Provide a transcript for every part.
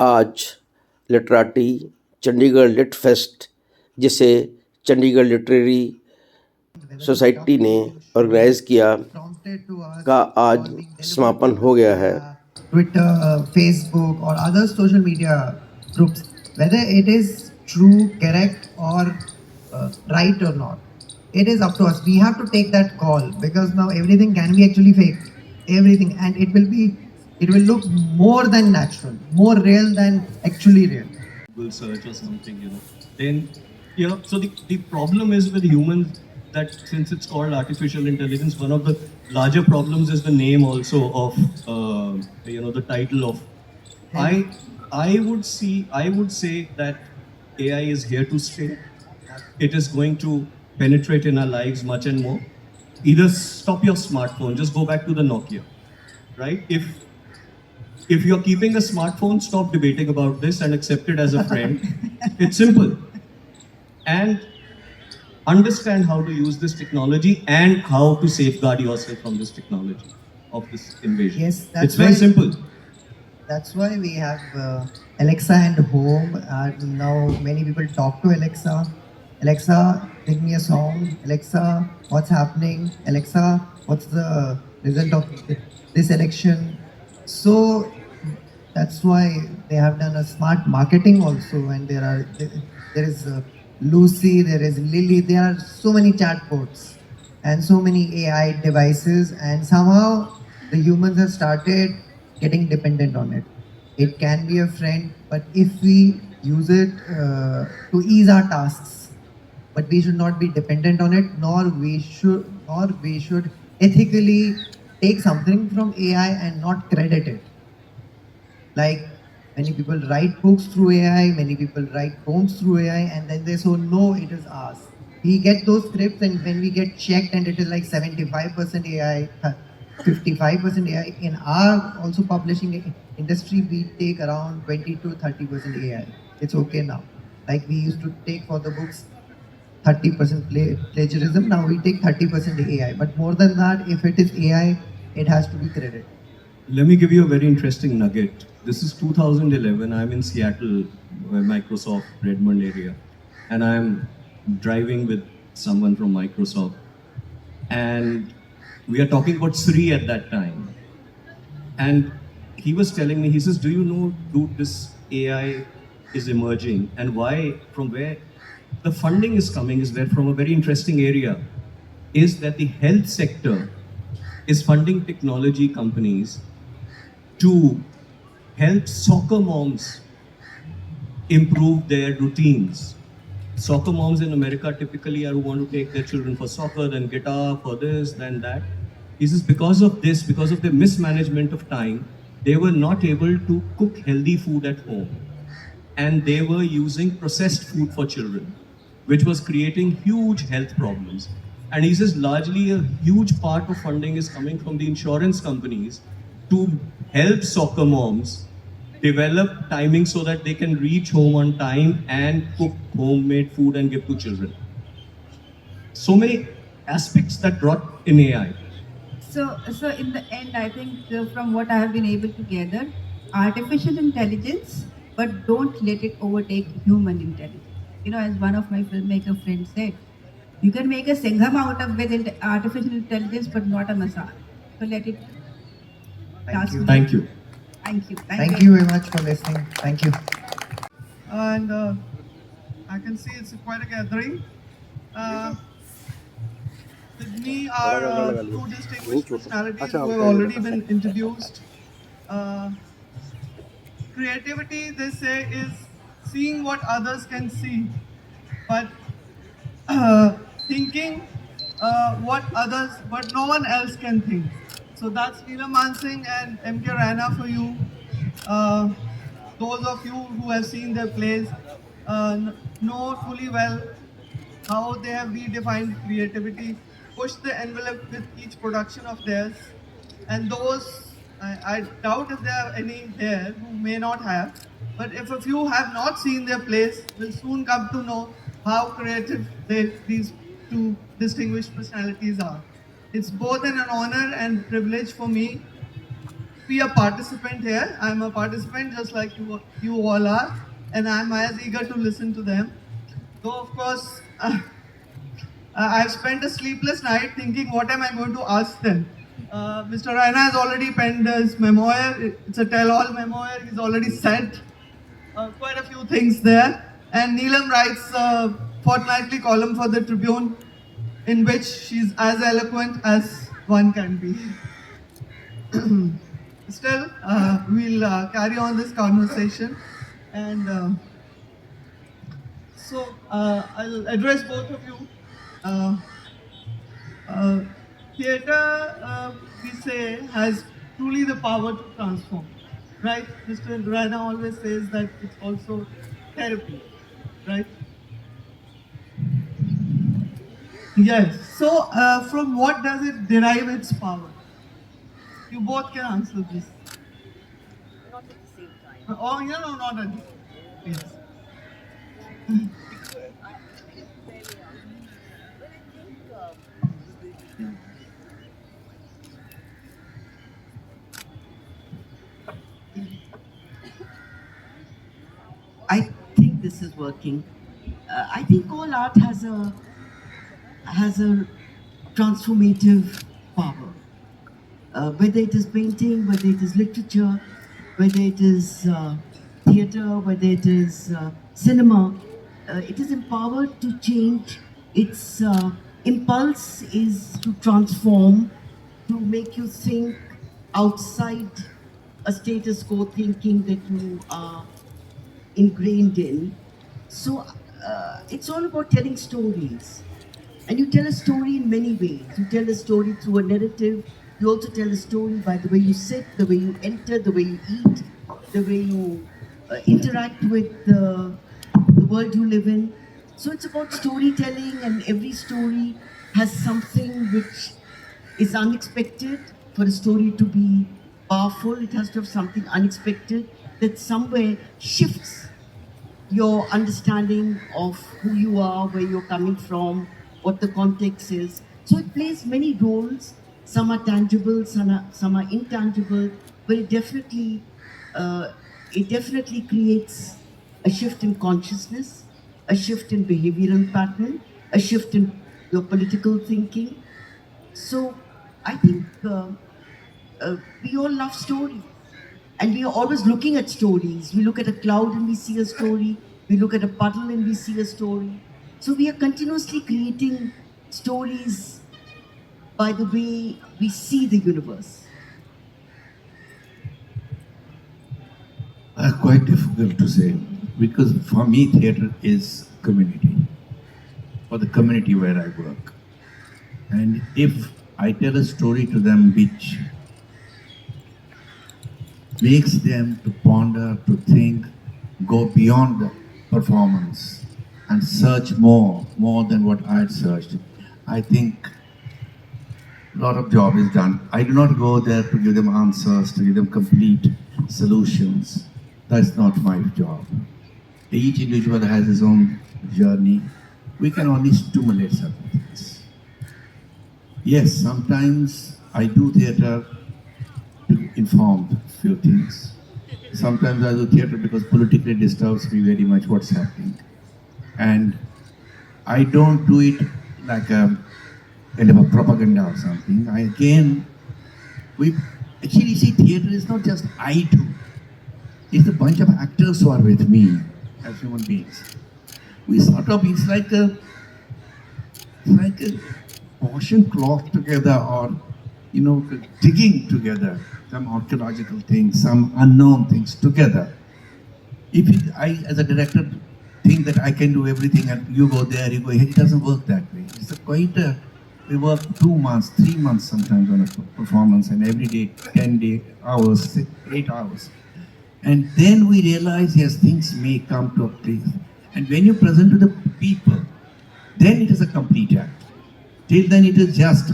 आज लिटराटी Chandigarh lit fest, जिसे Chandigarh literary society ने ऑर्गेनाइज किया, का आज समापन हो गया है। Twitter, Facebook, or other social media groups, whether it is true, correct, or right or not, it is up to us. We have to take that call because now everything can be actually fake, everything, and it will look more than natural, more real than actually real. Google search or something, then, so the problem is with humans that since it's called artificial intelligence, one of the larger problems is the name also of, the title of. I would say that AI is here to stay. It is going to penetrate in our lives much and more. Either stop your smartphone, just go back to the Nokia, right? If you're keeping a smartphone, stop debating about this and accept it as a friend. It's simple. And understand how to use this technology and how to safeguard yourself from this technology, of this invasion. Yes, it's very simple. That's why we have Alexa and Home. And now many people talk to Alexa. Alexa, sing me a song. Alexa, what's happening? Alexa, what's the result of this election? So that's why they have done a smart marketing also. And there is Lucy, there is Lily. There are so many chatbots and so many AI devices, and somehow the humans have started getting dependent on it. It can be a friend, but if we use it to ease our tasks, but we should not be dependent on it, nor we should ethically take something from AI and not credit it. Like many people write books through AI, many people write poems through AI, and then they say, no, it is ours. We get those scripts, and when we get checked, and it is like 75% AI, 55% AI. In our also publishing industry, we take around 20 to 30% AI. It's okay now. Like we used to take for the books 30% plagiarism. Now we take 30% AI. But more than that, if it is AI, it has to be credited. Let me give you a very interesting nugget. This is 2011. I'm in Seattle, Microsoft Redmond area, and I'm driving with someone from Microsoft, and we are talking about Sri at that time. And he was telling me, he says, "Do you know, dude, this AI is emerging, and why? From where the funding is coming is where from a very interesting area, is that the health sector is funding technology companies to help soccer moms improve their routines. Soccer moms in America typically are who want to take their children for soccer, then guitar, for this, then that. He says because of this, because of the mismanagement of time, they were not able to cook healthy food at home. And they were using processed food for children, which was creating huge health problems. And he says largely a huge part of funding is coming from the insurance companies to help soccer moms develop timing so that they can reach home on time and cook homemade food and give to children. So many aspects that brought in AI. So in the end, I think from what I have been able to gather, artificial intelligence, but don't let it overtake human intelligence. As one of my filmmaker friends said, you can make a Singham out of with artificial intelligence, but not a Masar. So let it. Thank you. Thank you. Thank you. Thank you very much for listening. Thank you. And I can see it's quite a gathering. With me are two distinguished personalities who have already been introduced. Creativity, they say, is seeing what others can see, but thinking what no one else can think. So that's Mansingh and M.K. Raina for you. Uh, those of you who have seen their plays know fully well how they have redefined creativity, pushed the envelope with each production of theirs. And those, I doubt if there are any here who may not have, but if a few have not seen their plays, will soon come to know how creative these two distinguished personalities are. It's both an honor and privilege for me be a participant here. I'm a participant just like you all are, and I'm as eager to listen to them. Though, of course, I've spent a sleepless night thinking what am I going to ask them. Mr. Raina has already penned his memoir. It's a tell-all memoir. He's already said quite a few things there. And Neelam writes a fortnightly column for the Tribune in which she's as eloquent as one can be. Still, we'll carry on this conversation. And I'll address both of you. Uh, uh, Theatre, we say, has truly the power to transform, right? Mr. Raina always says that it's also therapy, right? Yes. So, from what does it derive its power? You both can answer this. Not at the same time. Oh, yeah, no, not at the same time. Yes. I think this is working. I think all art has a transformative power. Whether it is painting, whether it is literature, whether it is theatre, whether it is cinema, it is empowered to change. Its impulse is to transform, to make you think outside a status quo thinking that you are ingrained in. So it's all about telling stories. And you tell a story in many ways. You tell a story through a narrative. You also tell a story by the way you sit, the way you enter, the way you eat, the way you interact with the world you live in. So it's about storytelling, and every story has something which is unexpected. For a story to be powerful, it has to have something unexpected that somewhere shifts your understanding of who you are, where you're coming from, what the context is. So it plays many roles. Some are tangible, some are intangible, but it definitely creates a shift in consciousness, a shift in behavioral pattern, a shift in your political thinking. So I think we all love stories. And we are always looking at stories. We look at a cloud and we see a story. We look at a puddle and we see a story. So we are continuously creating stories by the way we see the universe. Quite difficult to say, because for me theatre is community, for the community where I work. And if I tell a story to them which makes them to ponder, to think, go beyond the performance and search more than what I had searched, I think a lot of job is done. I do not go there to give them answers, to give them complete solutions. That's not my job. Each individual has his own journey. We can only stimulate certain things. Yes, sometimes I do theatre to inform few things. Sometimes I do theatre because politically disturbs me very much what's happening. And I don't do it like a kind of a propaganda or something. We actually see theatre is not just I do. It's a bunch of actors who are with me as human beings. We sort of, it's like a washing cloth together, or, digging together some archaeological things, some unknown things together. I, as a director, think that I can do everything and you go there, you go here, it doesn't work that way. We work 2 months, 3 months sometimes on a performance, and every day, 10 hours, 8 hours. And then we realize, yes, things may come to a place. And when you present to the people, then it is a complete act. Till then it is just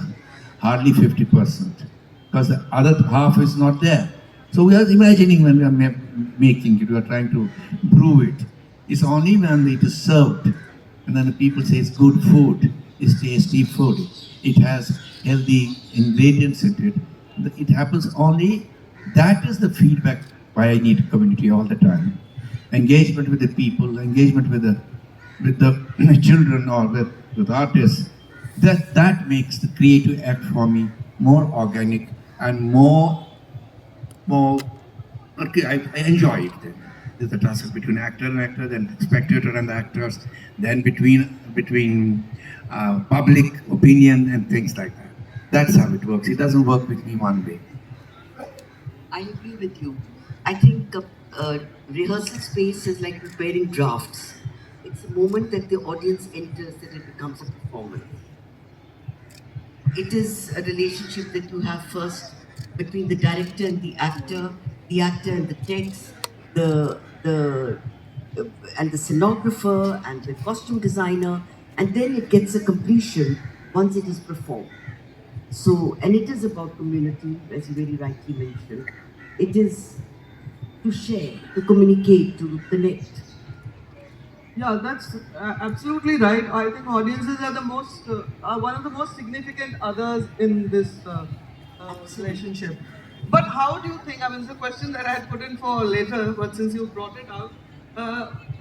hardly 50%, because the other half is not there. So we are imagining when we are making it, we are trying to brew it. It's only when it is served, and then the people say it's good food, it's tasty food, it has healthy ingredients in it. It happens only That is the feedback why I need community all the time. Engagement with the people, engagement with the children or with artists. That makes the creative act for me more organic and more okay, I enjoy it then. There's a tussle between actor and actor, then spectator and the actors, then between public opinion and things like that. That's how it works. It doesn't work with me one way. I agree with you. I think rehearsal space is like preparing drafts. It's a moment that the audience enters that it becomes a performance. It is a relationship that you have first between the director and the actor and the text, the and the scenographer and the costume designer, and then it gets a completion once it is performed. So, and it is about community, as you very rightly mentioned. It is to share, to communicate, to connect. Yeah, that's absolutely right. I think audiences are one of the most significant others in this relationship. But how do you think? I mean, it's a question that I had put in for later, but since you brought it out,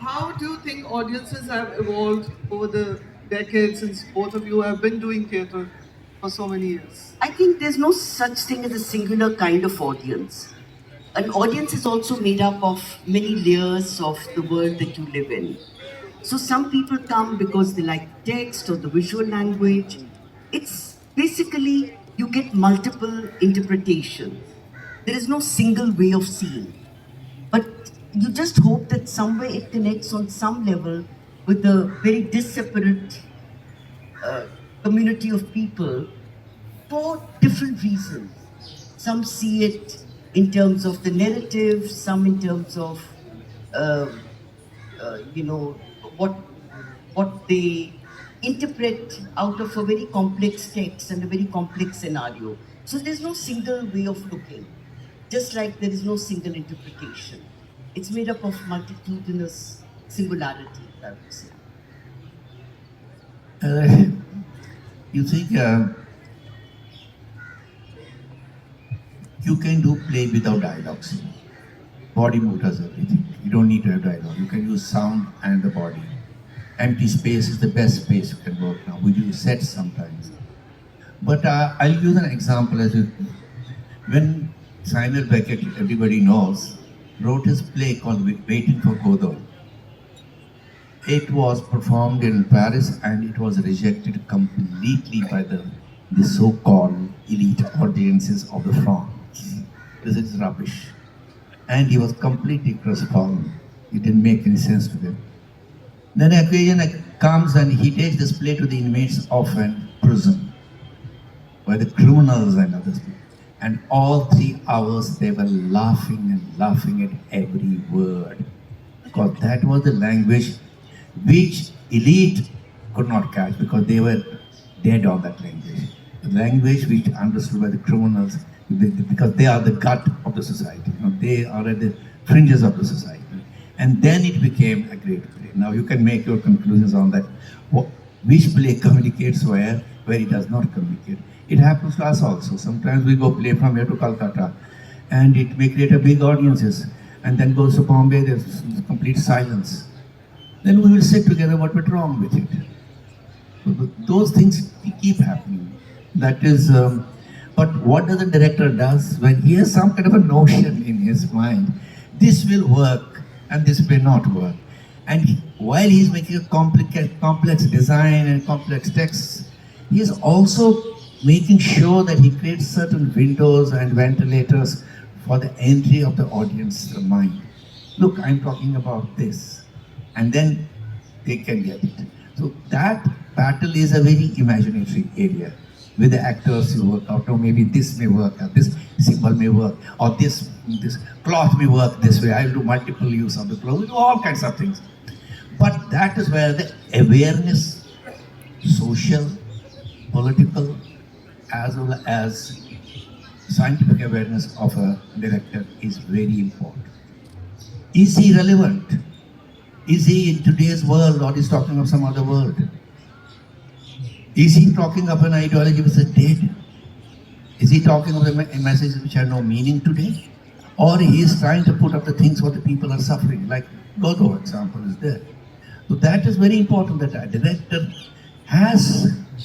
how do you think audiences have evolved over the decades since both of you have been doing theatre for so many years? I think there's no such thing as a singular kind of audience. An audience is also made up of many layers of the world that you live in. So some people come because they like the text or the visual language. It's basically you get multiple interpretations. There is no single way of seeing. But you just hope that somewhere it connects on some level with the very disseparate community of people for different reasons. Some see it in terms of the narrative, some in terms of, uh, you know, what what they interpret out of a very complex text and a very complex scenario. So there's no single way of looking, just like there is no single interpretation. It's made up of multitudinous singularities, I would say. Uh, you think you can do play without dialogues. Body move does everything. You don't need to have dialogue. You can use sound and the body. Empty space is the best space you can work now. We do sets sometimes. But I'll use an example when Simon Beckett, everybody knows, wrote his play called Waiting for Godot. It was performed in Paris and it was rejected completely by the so-called elite audiences of the France. This is rubbish. And he was completely crestfallen. It didn't make any sense to them. Then an occasion comes and he takes this play to the inmates of a prison, where the criminals and others. And all 3 hours they were laughing and laughing at every word. Because that was the language which elite could not catch because they were dead on that language. The language which understood by the criminals because they are the gut of the society. You know, they are at the fringes of the society. And then it became a great play. Now you can make your conclusions on that. Which play communicates where it does not communicate. It happens to us also. Sometimes we go play from here to Calcutta and it may create a big audiences. And then goes to Bombay, there's complete silence. Then we will sit together, what went wrong with it. So those things keep happening. That is, but what does the director does when he has some kind of a notion in his mind, this will work and this may not work. And while he's making a complex design and complex texts, he is also making sure that he creates certain windows and ventilators for the entry of the audience's mind. Look, I'm talking about this. And then they can get it. So that battle is a very imaginatory area. With the actors you work out, or maybe this may work, or this symbol may work, or this cloth may work this way. I'll do multiple use of the cloth, we'll do all kinds of things. But that is where the awareness, social, political, as well as scientific awareness of a director is very important. Is he relevant? Is he in today's world or is talking of some other world? Is he talking of an ideology which is dead? Is he talking of messages which have no meaning today? or he is trying to put up the things what the people are suffering, like Gogo example is there. So that is very important that a director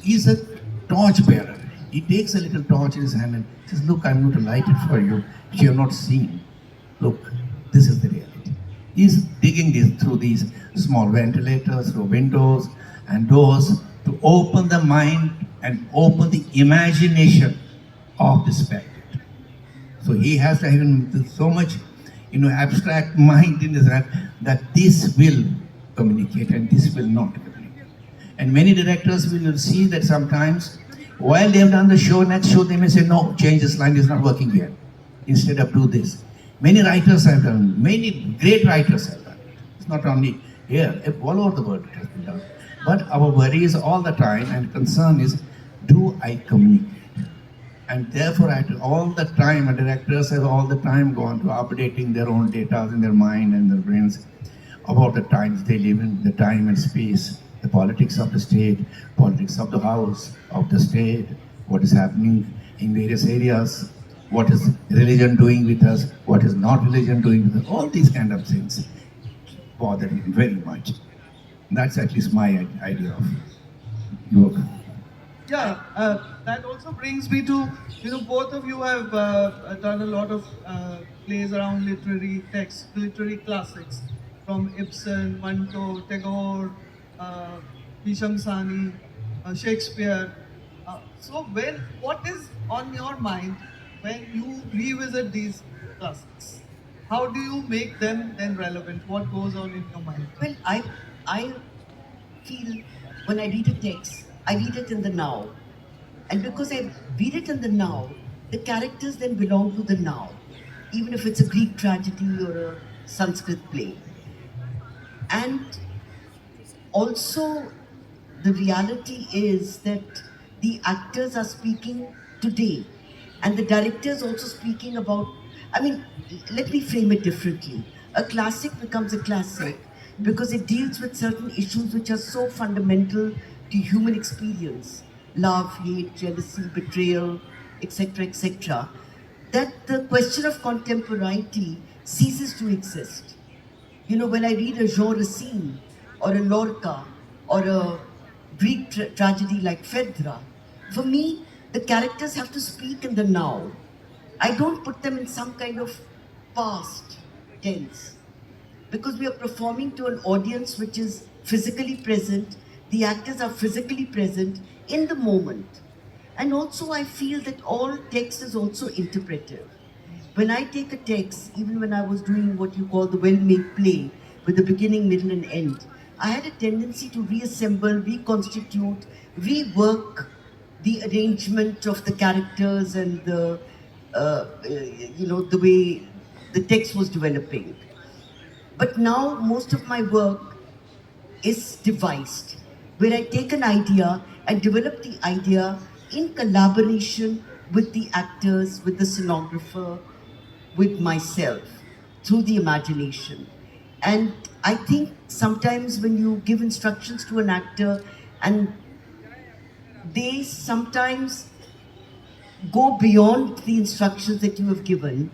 is a torch bearer. He takes a little torch in his hand and says, look, I'm going to light it for you, which you have not seen. Look, this is the reality. He's digging this through these small ventilators, through windows and doors to open the mind and open the imagination of the spectator. So he has to have so much, abstract mind in his head that this will communicate and this will not communicate. And many directors will see that sometimes while they have done the show, next show they may say, no, change this line, is not working here. Instead of do this. Many writers have done, many great writers have done. It's not only here, all over the world it has been done. But our worry is all the time and concern is, do I communicate? And therefore, all the time, directors have all the time gone to updating their own data in their mind and their brains about the times they live in, the time and space, the politics of the state, politics of the house, of the state, what is happening in various areas, what is religion doing with us, what is not religion doing with us, all these kind of things bother me very much. That's at least my idea of yoga. Yeah, that also brings me to, both of you have done a lot of plays around literary texts, literary classics, from Ibsen, Manto, Tagore, uh, Hisham Sani, Shakespeare. So what is on your mind when you revisit these classics? How do you make them then relevant? What goes on in your mind? Well, I feel when I read a text, I read it in the now. And because I read it in the now, the characters then belong to the now, even if it's a Greek tragedy or a Sanskrit play. And also, the reality is that the actors are speaking today, and the directors also speaking about. I mean, let me frame it differently. A classic becomes a classic because it deals with certain issues which are so fundamental to human experience: love, hate, jealousy, betrayal, etc., etc., that the question of contemporaneity ceases to exist. You know, when I read a Jean Racine or a Lorca or a Greek tragedy like Phaedra, for me, the characters have to speak in the now. I don't put them in some kind of past tense because we are performing to an audience which is physically present. The actors are physically present in the moment. And also, I feel that all text is also interpretive. When I take a text, even when I was doing what you call the well-made play with the beginning, middle, and end, I had a tendency to reassemble, reconstitute, rework the arrangement of the characters and the way the text was developing. But now most of my work is devised, where I take an idea and develop the idea in collaboration with the actors, with the scenographer, with myself, through the imagination. And I think sometimes when you give instructions to an actor and they sometimes go beyond the instructions that you have given,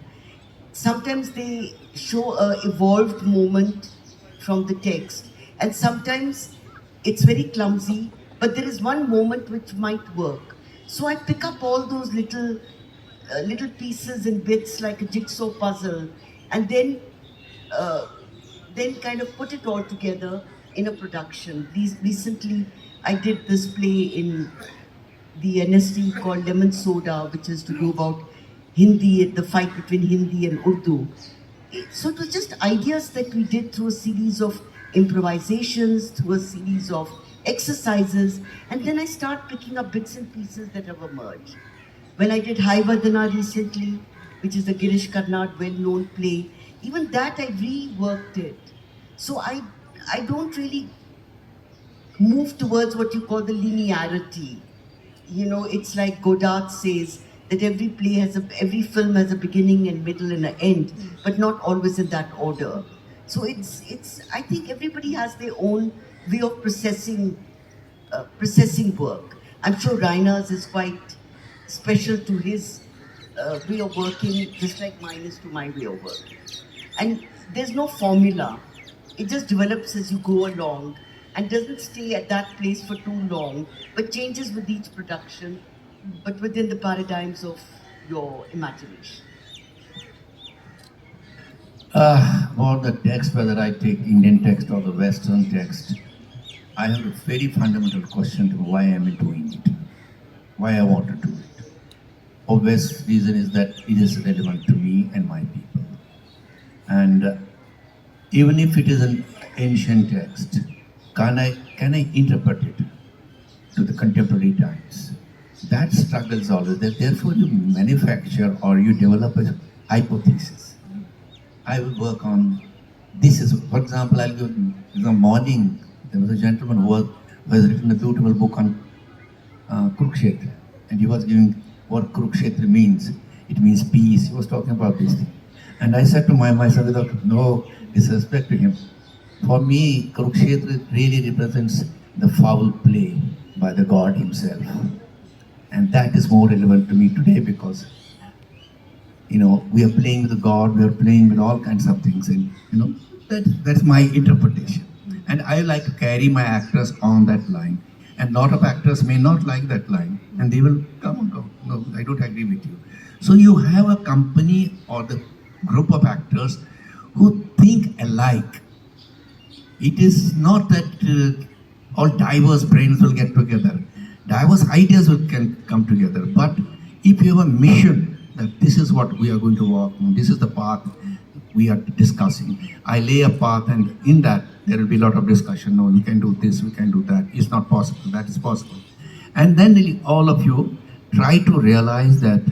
sometimes they show a evolved moment from the text, and sometimes it's very clumsy, but there is one moment which might work. So I pick up all those little pieces and bits like a jigsaw puzzle, and uh, then kind of put it all together in a production. Recently, I did this play in the NST called Lemon Soda, which is to do about Hindi, the fight between Hindi and Urdu. So it was just ideas that we did through a series of improvisations, through a series of exercises, and then I start picking up bits and pieces that have emerged. When I did Hai Vadana recently, which is a Girish Karnad well-known play, even that I reworked it. So I don't really move towards what you call the linearity. You know, it's like Godard says that every film has a beginning and middle and an end, but not always in that order. So it's I think everybody has their own way of processing work. I'm sure Raina's is quite special to his way of working, just like mine is to my way of working. And there's no formula. It just develops as you go along and doesn't stay at that place for too long, but changes with each production, but within the paradigms of your imagination. About the text, whether I take Indian text or the Western text, I have a very fundamental question to why am I doing it, why I want to do it. Obvious reason is that it is relevant to me and my people. And even if it is an ancient text, can I interpret it to the contemporary times? That struggle is always there. Therefore, you manufacture or you develop a hypothesis. I will work on this. Is, for example, I'll go in the morning. There was a gentleman who has written a beautiful book on Kurukshetra, and he was giving what Kurukshetra means. It means peace. He was talking about this thing, and I said to myself, without no disrespect to him, for me, Kurukshetra really represents the foul play by the god himself, and that is more relevant to me today because we are playing with the God, we are playing with all kinds of things, and that's my interpretation. And I like to carry my actors on that line. And a lot of actors may not like that line, and they will come and go. No, I don't agree with you. So you have a company or the group of actors who think alike. It is not that all diverse brains will get together. Diverse ideas can come together. But if you have a mission that this is what we are going to walk on, this is the path we are discussing. I lay a path, and in that there will be a lot of discussion. No, we can do this, we can do that. It's not possible. That is possible. And then all of you try to realize that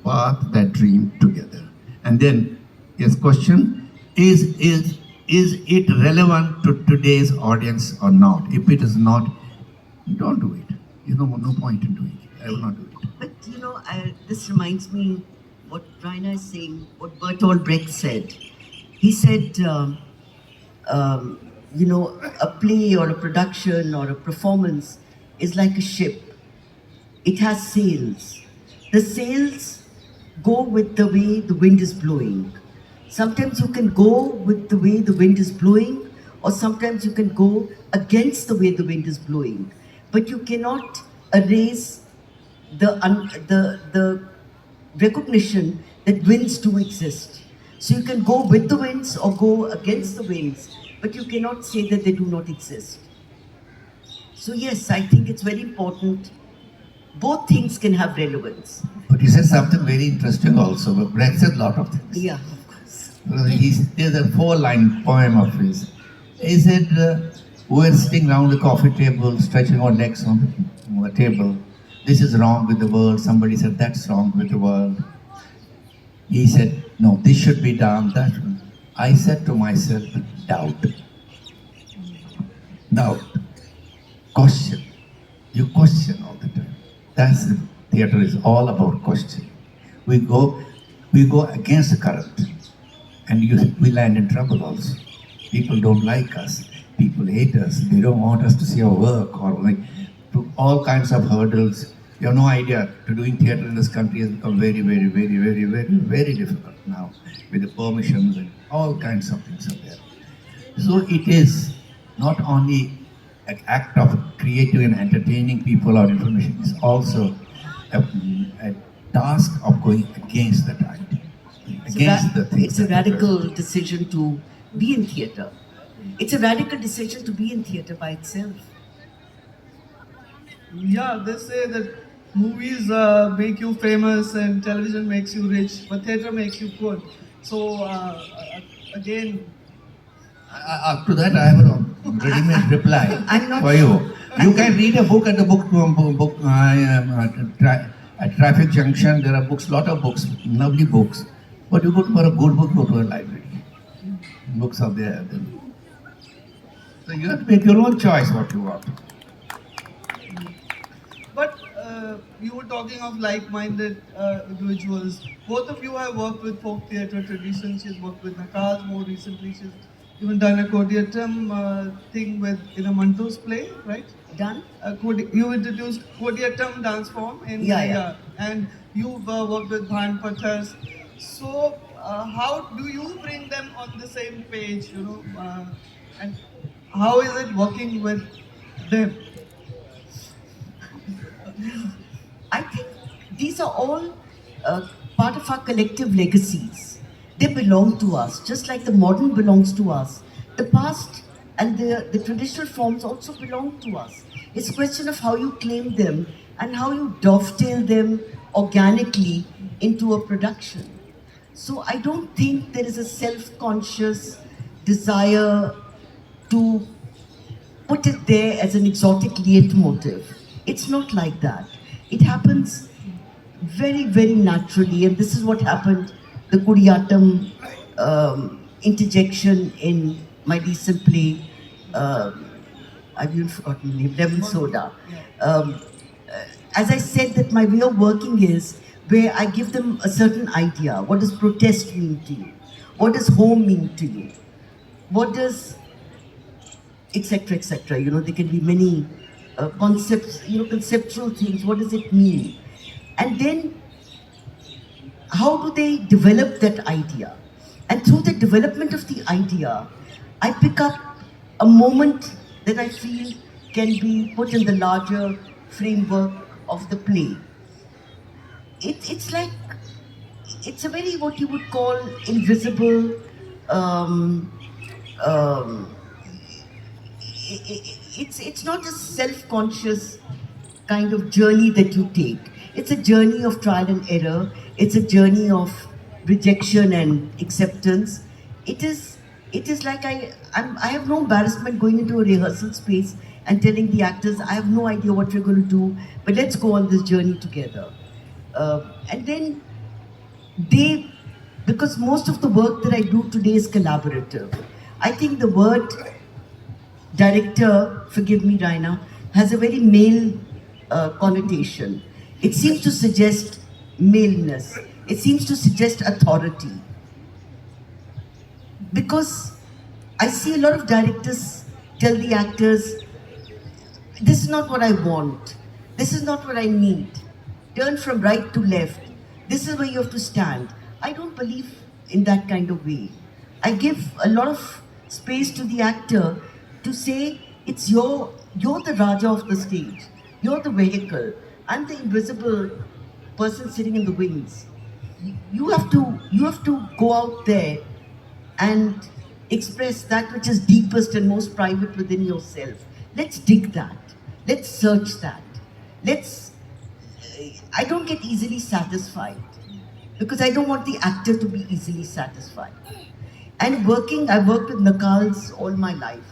path, that dream together. And then, yes, question is it relevant to today's audience or not? If it is not, don't do it. No point in doing it. I will not do it. But this reminds me what Raina is saying, what Bertolt Brecht said. He said, a play or a production or a performance is like a ship. It has sails. The sails go with the way the wind is blowing. Sometimes you can go with the way the wind is blowing, or sometimes you can go against the way the wind is blowing. But you cannot erase the recognition that winds do exist. So you can go with the winds or go against the winds, but you cannot say that they do not exist. So yes, I think it's very important. Both things can have relevance. But you said something very interesting also. But Brecht said a lot of things. Yeah, of course. There's a 4-line poem of his. He said, we're sitting around the coffee table, stretching our legs on the table. This is wrong with the world. Somebody said, that's wrong with the world. He said, no, this should be done. That. I said to myself, doubt. Doubt. Question. You question all the time. That's the theater is all about questioning. We go against the current, and we land in trouble also. People don't like us. People hate us. They don't want us to see our work, or to all kinds of hurdles. You have no idea. To doing theater in this country has become very, very, very, very, very, very difficult now, with the permissions and all kinds of things are there. So it is not only an act of creative and entertaining people or information, it's also a task of going against the tide, against the things. It's a radical decision to be in theater. It's a radical decision to be in theater by itself. Yeah, they say that movies make you famous and television makes you rich, but theater makes you poor. So again, up to that, I have a ready-made reply for you. You can read a book at the book at traffic junction. There are books, lot of books, lovely books. But you go for a good book, go to a library. Books are there. So you have to make your own choice what you want. but you were talking of like-minded individuals. Both of you have worked with folk theatre traditions. She's worked with Nakaz more recently. She's even done a Kodiyatam thing with in a Manto's play, right? Done? You introduced Kodiyatam dance form in and you've worked with Bhan Pathas. So how do you bring them on the same page? And how is it working with them? I think these are all part of our collective legacies. They belong to us, just like the modern belongs to us. The past and the traditional forms also belong to us. It's a question of how you claim them and how you dovetail them organically into a production. So I don't think there is a self-conscious desire to put it there as an exotic leitmotif. It's not like that. It happens very, very naturally, and this is what happened. The Kudiyatam interjection in my recent play, I've even forgotten the name, Lemon Soda. As I said, that my way of working is where I give them a certain idea. What does protest mean to you? What does home mean to you? What does etc., etc. There can be many concepts, conceptual things. What does it mean? And then, how do they develop that idea? And through the development of the idea, I pick up a moment that I feel can be put in the larger framework of the play. It's like, it's a very, what you would call, invisible, um, um, it's not a self-conscious kind of journey that you take. It's a journey of trial and error. It's a journey of rejection and acceptance. It is like I have no embarrassment going into a rehearsal space and telling the actors, I have no idea what we're going to do, but let's go on this journey together. And then they, because most of the work that I do today is collaborative. I think the word director, forgive me, Raina, has a very male connotation. It seems to suggest maleness. It seems to suggest authority. Because I see a lot of directors tell the actors, this is not what I want. This is not what I need. Turn from right to left. This is where you have to stand. I don't believe in that kind of way. I give a lot of space to the actor to say, you're the Raja of the stage. You're the vehicle. I'm the invisible person sitting in the wings. You have to go out there and express that which is deepest and most private within yourself. Let's dig that. Let's search that. I don't get easily satisfied because I don't want the actor to be easily satisfied. And I've worked with Nakals all my life.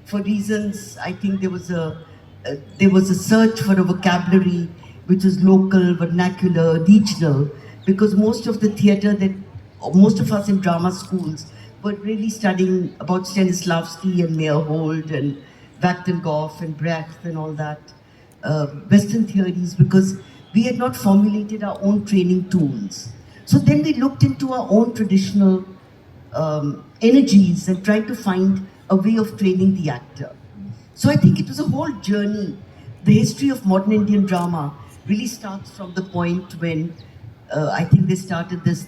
For reasons, I think there was a search for a vocabulary which was local, vernacular, regional, because most of the theatre most of us in drama schools were really studying about Stanislavski and Meyerhold and Wachtendorf and Brecht and all that, Western theories, because we had not formulated our own training tools. So then we looked into our own traditional energies and tried to find a way of training the actor. So I think it was a whole journey. The history of modern Indian drama really starts from the point when I think they started this,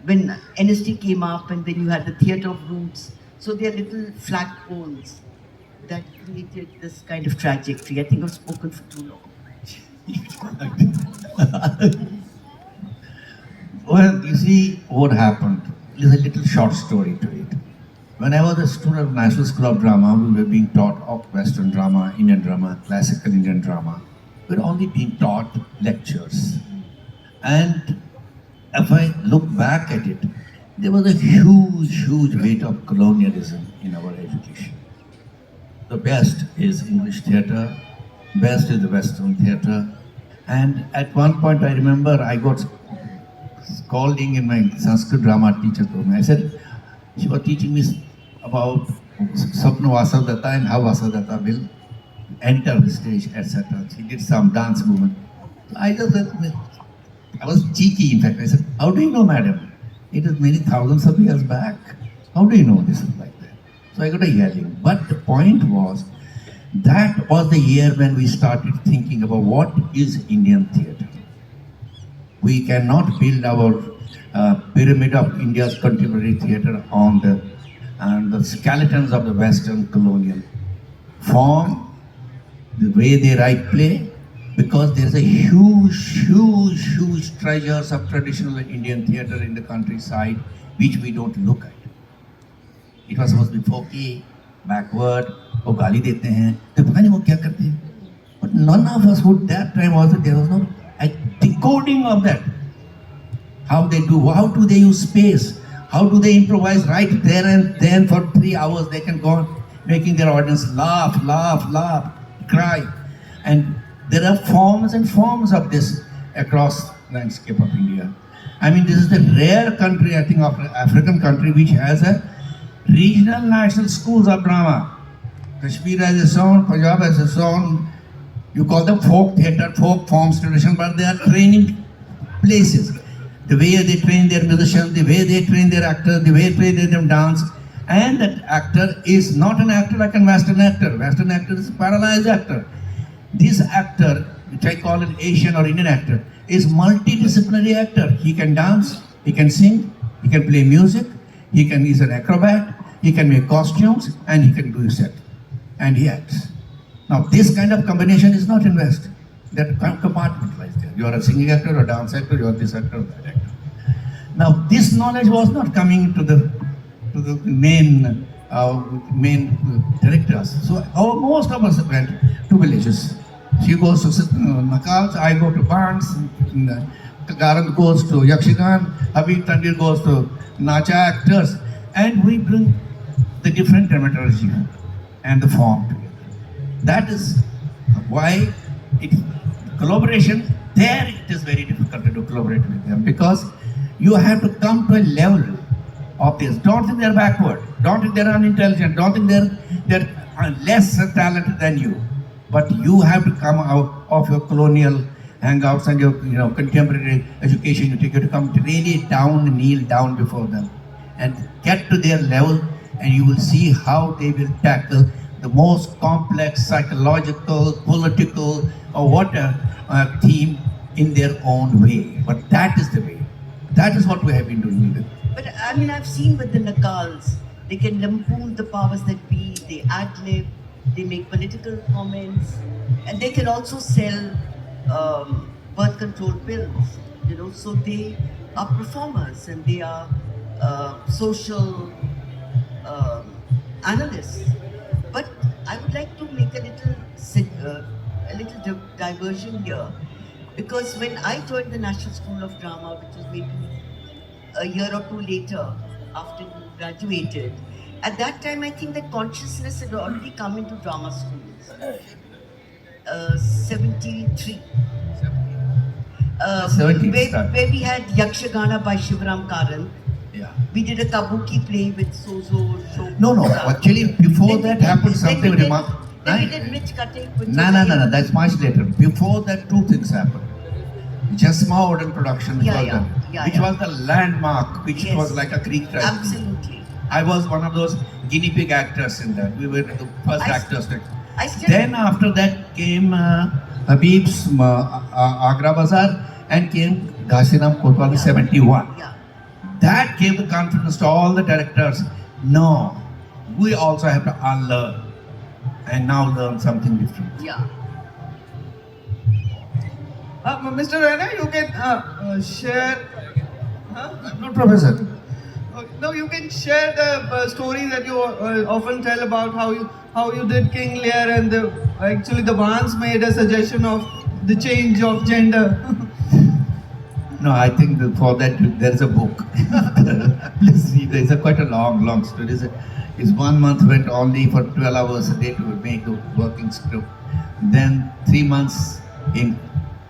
when NST came up, and then you had the theatre of roots. So they are little flat holes that created this kind of trajectory. I think I've spoken for too long. Well, you see what happened. There's a little short story to it. When I was a student of National School of Drama, we were being taught of Western drama, Indian drama, classical Indian drama. We were only being taught lectures. And if I look back at it, there was a huge, huge weight of colonialism in our education. The best is English theatre, best is the Western theatre. And at one point I remember I got scolding in my Sanskrit drama teacher told me. I said, she was teaching me about Sukhna Datta and how Datta will enter the stage, etc. She did some dance movement. I just said, I was cheeky in fact. I said, how do you know, madam? It is many thousands of years back. How do you know this is like that? So I got a yelling. But the point was, that was the year when we started thinking about what is Indian theatre. We cannot build our pyramid of India's contemporary theatre on the skeletons of the Western colonial form, the way they write play, because there's a huge treasures of traditional Indian theatre in the countryside which we don't look at. It was supposed to be folky, backward, वो गाली देते हैं, तो पता नहीं वो क्या करते हैं. But none of us would that time also, there was no a decoding of that. How they do, how do they use space? How do they improvise right there and then for 3 hours they can go on making their audience laugh, cry. And there are forms and forms of this across landscape of India. I mean, this is the rare country, I think, of African country which has a regional national schools of drama. Kashmir has its own, Punjab has its own. You call them folk theatre, folk forms, tradition, but they are training places. The way they train their musicians, the way they train their actors, the way they train them dance. And that actor is not an actor like a Western actor. Western actor is a paralyzed actor. This actor, which I call an Asian or Indian actor, is multidisciplinary actor. He can dance, he can sing, he can play music, he's an acrobat, he can make costumes, and he can do his set. And he acts. Now, this kind of combination is not in West. That compartmentalized there. You are a singing actor, a dance actor, you are this actor, or that actor. Now, this knowledge was not coming to the main directors. So, most of us went to villages. She goes to Nakals, I go to Bands, Garand goes to Yakshigan, Habib Tandir goes to Nacha actors, and we bring the different dramaturgy and the form together. That is why collaboration, there it is very difficult to do collaborate with them, because you have to come to a level of this. Don't think they're backward, don't think they're unintelligent, don't think they're less talented than you. But you have to come out of your colonial hangouts and your contemporary education. You have to come really down, kneel down before them and get to their level, and you will see how they will tackle the most complex psychological, political, or whatever theme in their own way. But that is the way. That is what we have been doing with it. But I mean, I've seen with the Nakals, they can lampoon the powers that be, they ad-lib, they make political comments, and they can also sell birth control pills, so they are performers and they are social analysts. But I would like to make a little diversion here, because when I joined the National School of Drama, which was maybe a year or two later after you graduated, at that time I think that consciousness had already come into drama schools. 73. Where we had Yakshagana by Shivaram Karan. Yeah. We did a kabuki play with Sozo. No. Actually, before that happened something remarkable. Then we did Rich Cutting with No. That's much later. Before that, two things happened. Jasma Odin production, which was the landmark, which was like a Greek tragedy. Absolutely. I was one of those guinea pig actors in that. We were the first actors. Then after that came Habib's Agra Bazaar, and came Ghasiram Kotwal 71. Yeah. That gave the confidence to all the directors. No, we also have to unlearn and now learn something different. Yeah. Mr. Raina, you can share. I'm not professor. No, you can share the story that you often tell about how you did King Lear, and actually the Vans made a suggestion of the change of gender. No, I think that for that there is a book. Please read. It's quite a long story. It's 1 month went only for 12 hours a day to make the working script. Then 3 months in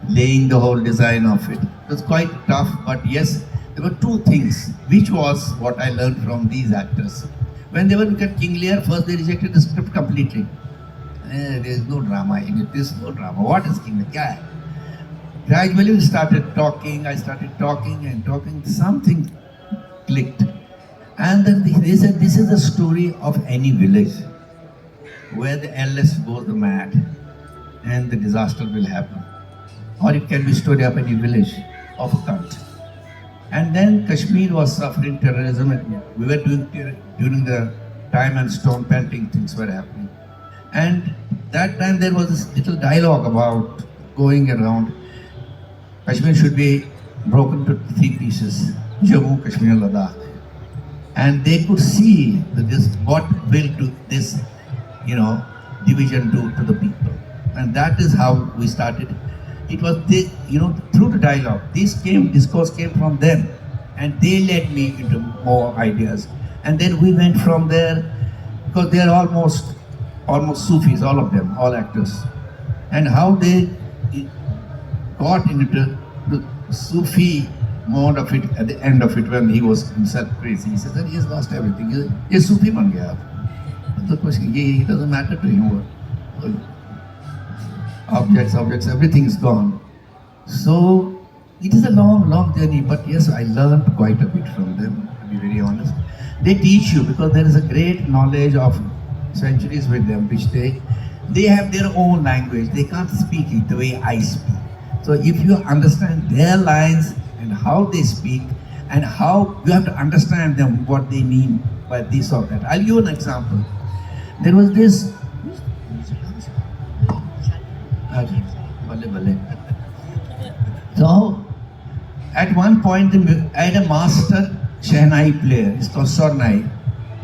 laying the whole design of it. It was quite tough, but yes, there were two things, which was what I learned from these actors. When they were looking at King Lear, first they rejected the script completely. There is no drama in it. There is no drama. What is King Lear? Gradually we started talking. I started talking and talking. Something clicked. And then they said, this is the story of any village where the eldest goes the mad and the disaster will happen. Or it can be story of any village of a cult. And then Kashmir was suffering terrorism, and we were doing during the time and stone painting things were happening. And that time there was this little dialogue about going around. Kashmir should be broken to three pieces: Jammu, Kashmir, Ladakh. And they could see that what will do this, division do to the people. And that is how we started. It was this, through the dialogue. Discourse came from them, and they led me into more ideas. And then we went from there, because they are almost Sufis, all of them, all actors. And how they got into the Sufi mode of it at the end of it, when he was himself crazy. He said that he has lost everything. He is Sufi ban gaya. The question, it doesn't matter to him. Objects, everything is gone. So it is a long journey, but yes, I learned quite a bit from them, to be very honest. They teach you, because there is a great knowledge of centuries with them, which they have their own language. They can't speak it the way I speak. So if you understand their lines and how they speak, and how you have to understand them, what they mean by this or that. I'll give you an example. There was this. So, at one point, I had a master Shehnai player. It's called Sornai.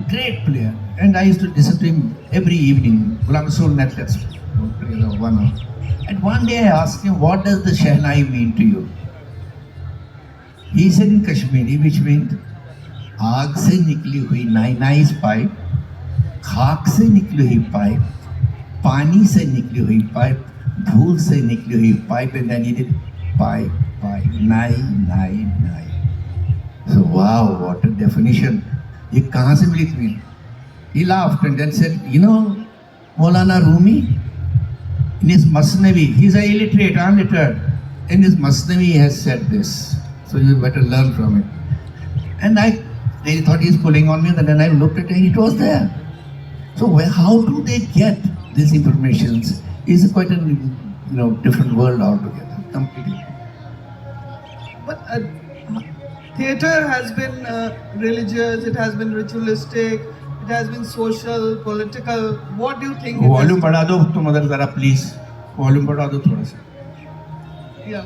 Great player. And I used to listen to him every evening. And one day I asked him, what does the Shehnai mean to you? He said in Kashmiri, which means, आग से निकली हुई नाई is pipe, खाक से निकली हुई pipe, पानी से निकली हुई pipe, धूल से निकली हुई pipe, and then he did pipe, nai. So wow, what a definition. ये कहाँ से मिली तुम्हें? He laughed and then said, Maulana Rumi, in his Masnavi, he's an illiterate, unliterate. In his Masnavi he has said this. So you better learn from it. And I really thought he's pulling on me, and then I looked at it and it was there. So how do they get these informations? It's quite a different world altogether, completely. But theatre has been religious, it has been ritualistic, it has been social, political. What do you think? Volume बढ़ा दो तुम अगर जरा please. Volume बढ़ा दो थोड़ा सा. Yeah.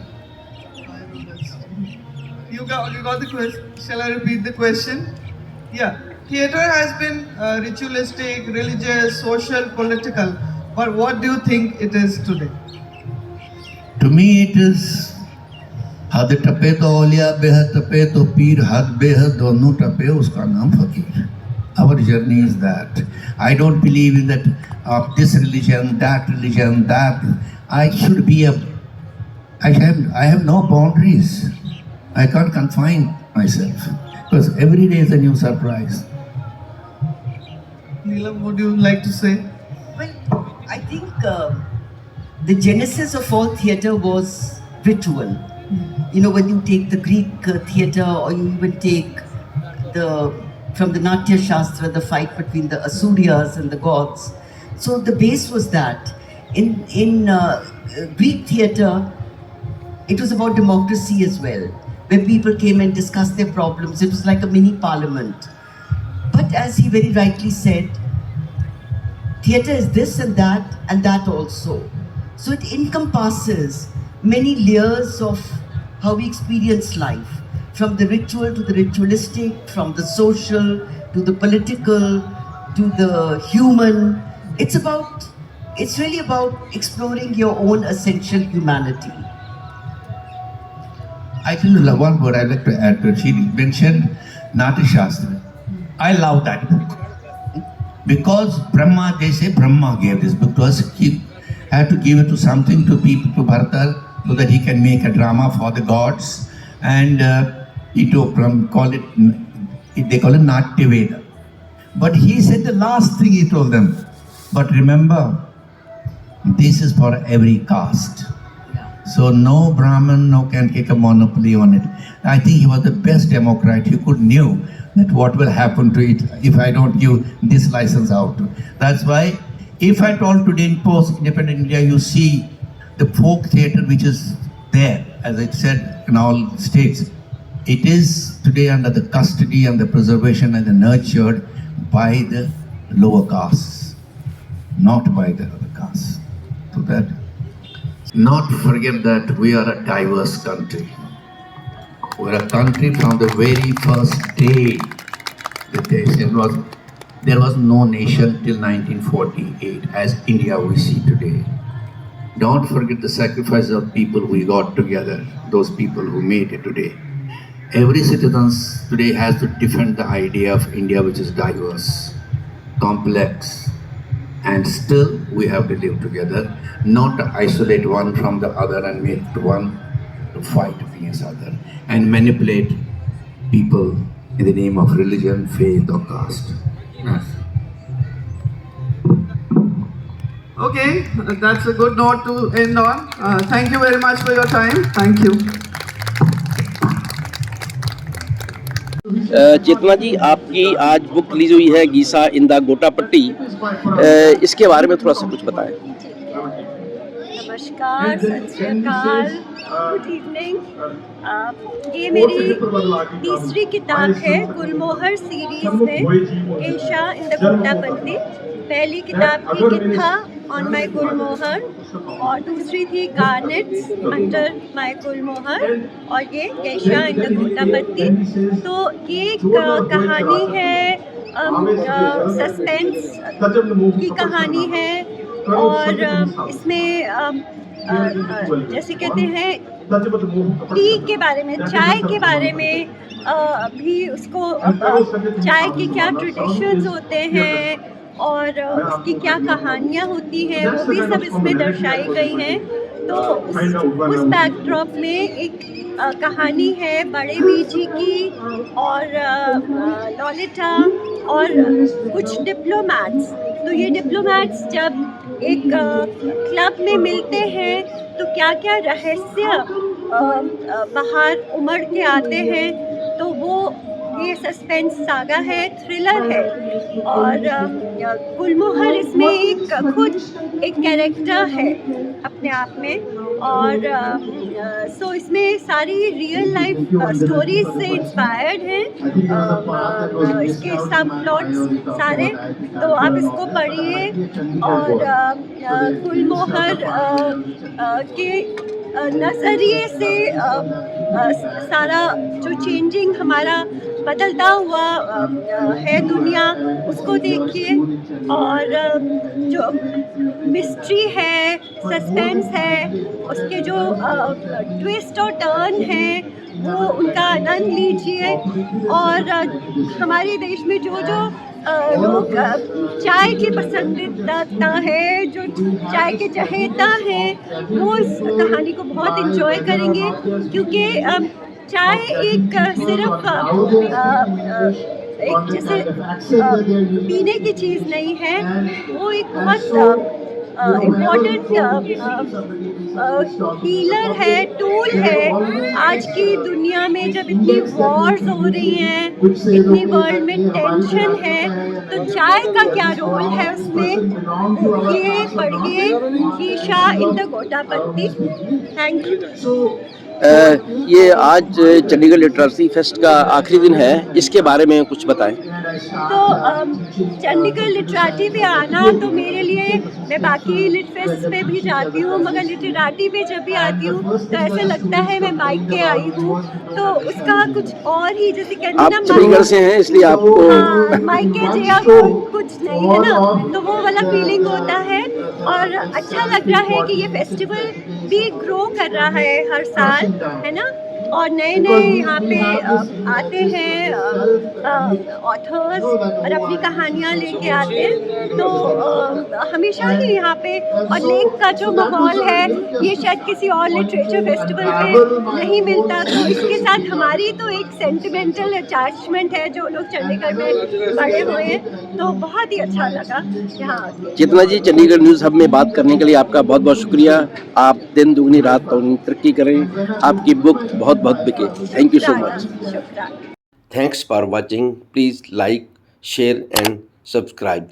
You got the question. Shall I repeat the question? Yeah. Theatre has been ritualistic, religious, social, political. But what do you think it is today? To me it is हद टपे तो औलिया बेहद टपे तो पीर हद बेहद दोनों टपे उसका नाम फकीर. Our journey is that. I don't believe in that this religion, that religion, that. I have no boundaries. I can't confine myself, because every day is a new surprise. Neelam, what do you like to say? Well, I think the genesis of all theatre was ritual. When you take the Greek theatre, or you even take from the Natya Shastra, the fight between the Asuryas and the gods. So the base was that. In Greek theatre, it was about democracy as well, where people came and discussed their problems. It was like a mini parliament. But as he very rightly said, theatre is this and that also. So it encompasses many layers of how we experience life, from the ritual to the ritualistic, from the social to the political to the human. It's really about exploring your own essential humanity. I tell you one word I'd like to add to it. She mentioned Natya Shastra. I love that book. Because they say Brahma gave this book to us. He had to give it to something to people, to Bharata, so that he can make a drama for the gods. And they call it Natya Veda. But he said the last thing he told them, but remember, this is for every caste. So no Brahmin no can take a monopoly on it. I think he was the best Democrat. He could knew that what will happen to it if I don't give this license out. That's why, if at all today in post-independent India you see the folk theatre which is there, as I said, in all states, it is today under the custody and the preservation and the nurtured by the lower castes, not by the other castes. So that, not forget that we are a diverse country. We're a country from the very first day there was no nation till 1948 as India we see today. Don't forget the sacrifice of people we got together, those people who made it today. Every citizen today has to defend the idea of India which is diverse, complex, and still we have to live together, not to isolate one from the other and make one to fight against other and manipulate people in the name of religion, faith, or caste. Yes. Okay, that's a good note to end on. Thank you very much for your time. Thank you. चेतना जी, आपकी आज book release हुई है Giza in the gota patti, इसके बारे में थोड़ा सा कुछ बताएं। नमस्कार, सत श्री अकाल, गुड इवनिंग। ये मेरी तीसरी किताब है गुलमोहर सीरीज में, गेशा इन द गोटापट्टी। पहली किताब थी कित्था ऑन माई गुलमोहर और दूसरी थी गार्नेट्स अंडर माई गुलमोहर और ये गेशा इन द गोटापट्टी। तो ये एक कहानी है, सस्पेंस की कहानी है और इसमें जैसे कहते हैं टी के बारे में, चाय के बारे में भी उसको चाय के क्या ट्रेडिशंस होते हैं और उसकी क्या कहानियाँ होती हैं वो भी सब इसमें दर्शाई गई हैं। तो उस बैकड्रॉप में एक कहानी है बड़े बीजी की और लॉलिटा और कुछ डिप्लोमैट्स। तो ये डिप्लोमैट्स जब एक क्लब में मिलते हैं तो क्या क्या रहस्य बाहर उमड़ के आते हैं। तो वो ये सस्पेंस सागा है, थ्रिलर है और गुलमोहर इसमें खुद एक कैरेक्टर है अपने आप में। और सो इसमें सारी रियल लाइफ स्टोरीज से इंस्पायर्ड हैं इसके सब प्लॉट्स सारे। तो आप इसको पढ़िए और गुलमोहर के नज़रिए से सारा जो चेंजिंग हमारा बदलता हुआ है दुनिया उसको देखिए। और जो मिस्ट्री है, सस्पेंस है, उसके जो ट्विस्ट और टर्न है वो उनका आनंद लीजिए। और हमारे देश में जो लोग चाय के पसंदीदा है, जो चाय के चहेता हैं, वो इस कहानी को बहुत एंजॉय करेंगे क्योंकि चाय एक सिर्फ एक जैसे पीने की चीज़ नहीं है, वो एक बहुत इम्पॉर्टेंट हीलर है, टूल है। आज की दुनिया में जब इतनी वॉर्स हो रही हैं, इतनी वर्ल्ड में टेंशन है, तो चाय का क्या रोल है उसमें, ये पढ़िए गीशा इन द गोटापट्टी। Thank you. ये आज चंडीगढ़ लिटरेसी फेस्ट का आखिरी दिन है, इसके बारे में कुछ बताएं। तो चंडीगढ़ लिटरेटी पे आना तो मेरे लिए, मैं बाकी लिट फेस्ट पे भी जाती हूँ मगर लिटरेटी पे जब भी आती हूँ तो ऐसा लगता है मैं माइक के आई हूँ। तो उसका कुछ और ही, जैसे कहते हैं ना, चंडीगढ़ से हैं इसलिए आपको माइक के जया कुछ नहीं है ना, तो वो वाला फीलिंग होता है। और अच्छा लग रहा है कि ये फेस्टिवल भी ग्रो कर रहा है हर साल, है ना। और नए यहाँ पे आते हैं ऑथर्स और अपनी कहानियाँ लेके आते हैं। तो हमेशा ही यहाँ पे, और लेक का जो माहौल है ये शायद किसी और लिटरेचर फेस्टिवल पे नहीं मिलता, तो इसके साथ हमारी तो एक सेंटिमेंटल अटैचमेंट है जो लोग चंडीगढ़ में बड़े हुए हैं, तो बहुत ही अच्छा लगा यहाँ आके। चेतना जी, चंडीगढ़ न्यूज़ हब में बात करने के लिए आपका बहुत बहुत शुक्रिया। आप दिन दुगनी रात दुगनी तरक्की करें, आपकी बुक बहुत बहुत बिके। Thank you so much. शुक्रिया। Thanks for watching. Please like, share and subscribe.